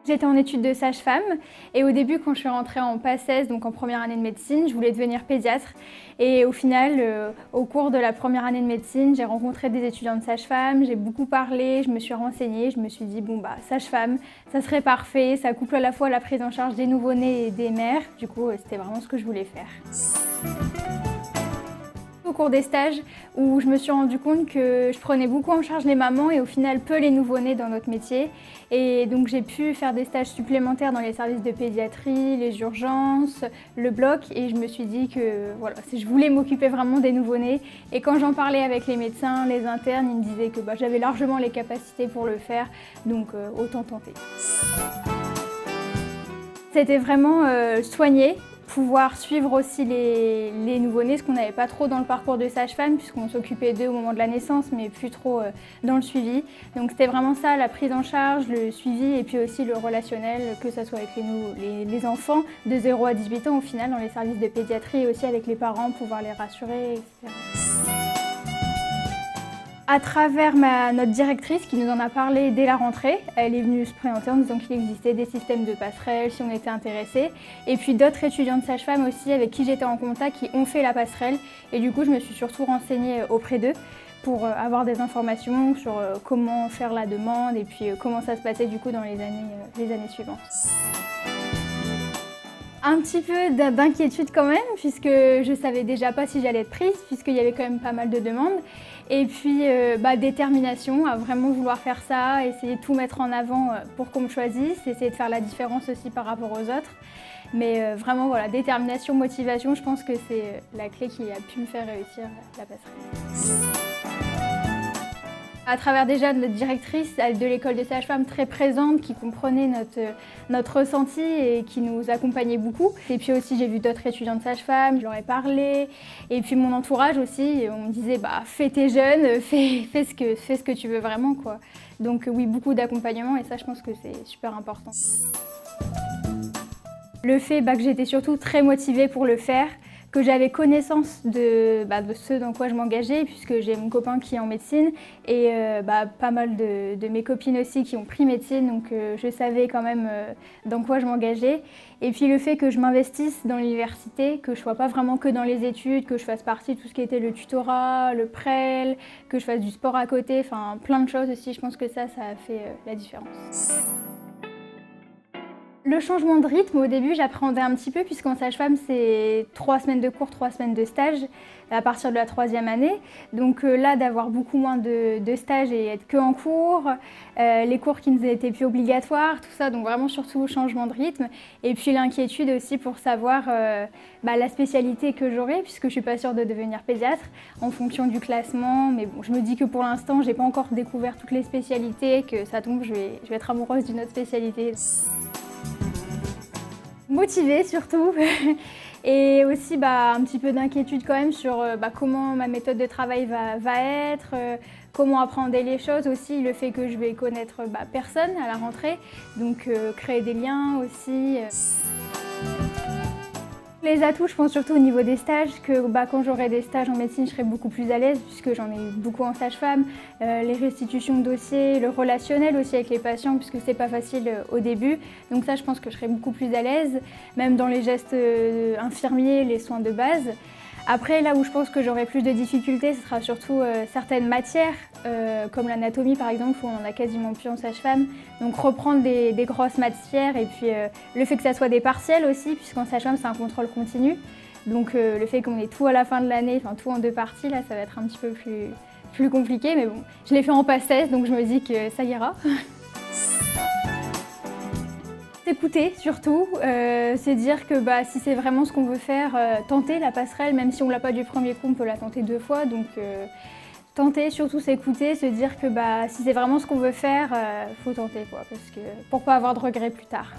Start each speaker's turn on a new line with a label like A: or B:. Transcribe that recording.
A: J'étais en études de sage-femme et au début quand je suis rentrée en PACES, donc en première année de médecine, je voulais devenir pédiatre et au final, au cours de la première année de médecine, j'ai rencontré des étudiantes sage-femme, j'ai beaucoup parlé, je me suis renseignée, je me suis dit bon bah sage-femme, ça serait parfait, ça couple à la fois la prise en charge des nouveau-nés et des mères, du coup c'était vraiment ce que je voulais faire. Au cours des stages où je me suis rendu compte que je prenais beaucoup en charge les mamans et au final peu les nouveau-nés dans notre métier. Et donc j'ai pu faire des stages supplémentaires dans les services de pédiatrie, les urgences, le bloc et je me suis dit que voilà, je voulais m'occuper vraiment des nouveau-nés. Et quand j'en parlais avec les médecins, les internes, ils me disaient que j'avais largement les capacités pour le faire, donc autant tenter. C'était vraiment soigner. Pouvoir suivre aussi les nouveau-nés, ce qu'on n'avait pas trop dans le parcours de sage-femme puisqu'on s'occupait d'eux au moment de la naissance mais plus trop dans le suivi. Donc c'était vraiment ça, la prise en charge, le suivi et puis aussi le relationnel, que ce soit avec les enfants de 0 à 18 ans au final dans les services de pédiatrie et aussi avec les parents, pouvoir les rassurer, etc. À travers notre directrice qui nous en a parlé dès la rentrée, elle est venue se présenter en disant qu'il existait des systèmes de passerelle si on était intéressé. Et puis d'autres étudiantes sages-femmes aussi avec qui j'étais en contact qui ont fait la passerelle. Et du coup, je me suis surtout renseignée auprès d'eux pour avoir des informations sur comment faire la demande et puis comment ça se passait du coup dans les années suivantes. Un petit peu d'inquiétude quand même, puisque je savais déjà pas si j'allais être prise, puisqu'il y avait quand même pas mal de demandes. Et puis détermination à vraiment vouloir faire ça, essayer de tout mettre en avant pour qu'on me choisisse, essayer de faire la différence aussi par rapport aux autres. Mais vraiment voilà, détermination, motivation, je pense que c'est la clé qui a pu me faire réussir la passerelle. À travers déjà notre directrice de l'école des sages-femmes très présente, qui comprenait notre ressenti et qui nous accompagnait beaucoup. Et puis aussi j'ai vu d'autres étudiantes sages-femmes, je leur ai parlé. Et puis mon entourage aussi, on me disait fais tes jeunes, fais ce que tu veux vraiment quoi. Donc oui, beaucoup d'accompagnement et ça je pense que c'est super important. Le fait que j'étais surtout très motivée pour le faire, que j'avais connaissance de ce dans quoi je m'engageais puisque j'ai mon copain qui est en médecine et pas mal de mes copines aussi qui ont pris médecine donc je savais quand même dans quoi je m'engageais. Et puis le fait que je m'investisse dans l'université, que je ne sois pas vraiment que dans les études, que je fasse partie de tout ce qui était le tutorat, le prel, que je fasse du sport à côté, enfin plein de choses aussi, je pense que ça a fait la différence. Le changement de rythme, au début, j'appréhendais un petit peu puisqu'en sage-femme, c'est 3 semaines de cours, 3 semaines de stage à partir de la 3e année. Donc là, d'avoir beaucoup moins de stages et être que en cours, les cours qui ne étaient plus obligatoires, tout ça, donc vraiment surtout le changement de rythme. Et puis l'inquiétude aussi pour savoir la spécialité que j'aurai puisque je ne suis pas sûre de devenir pédiatre en fonction du classement. Mais bon, je me dis que pour l'instant, je n'ai pas encore découvert toutes les spécialités, que ça tombe, je vais être amoureuse d'une autre spécialité. Motivée surtout et aussi un petit peu d'inquiétude quand même sur comment ma méthode de travail va être, comment apprendre les choses aussi, le fait que je vais connaître personne à la rentrée, donc créer des liens aussi. Les atouts, je pense surtout au niveau des stages, que quand j'aurai des stages en médecine, je serai beaucoup plus à l'aise puisque j'en ai eu beaucoup en sage-femme. Les restitutions de dossiers, le relationnel aussi avec les patients puisque c'est pas facile au début. Donc ça, je pense que je serai beaucoup plus à l'aise, même dans les gestes infirmiers, les soins de base. Après, là où je pense que j'aurai plus de difficultés, ce sera surtout certaines matières, comme l'anatomie par exemple, où on en a quasiment plus en sage-femme. Donc reprendre des grosses matières et puis le fait que ça soit des partiels aussi, puisqu'en sage-femme c'est un contrôle continu. Donc le fait qu'on ait tout à la fin de l'année, enfin tout en 2 parties, là ça va être un petit peu plus compliqué. Mais bon, je l'ai fait en PACES, donc je me dis que ça ira. Écouter surtout, c'est dire que si c'est vraiment ce qu'on veut faire, tenter la passerelle, même si on ne l'a pas du premier coup, on peut la tenter 2 fois. Donc tenter, surtout s'écouter, se dire que si c'est vraiment ce qu'on veut faire, faut tenter quoi, parce que pour pas avoir de regrets plus tard.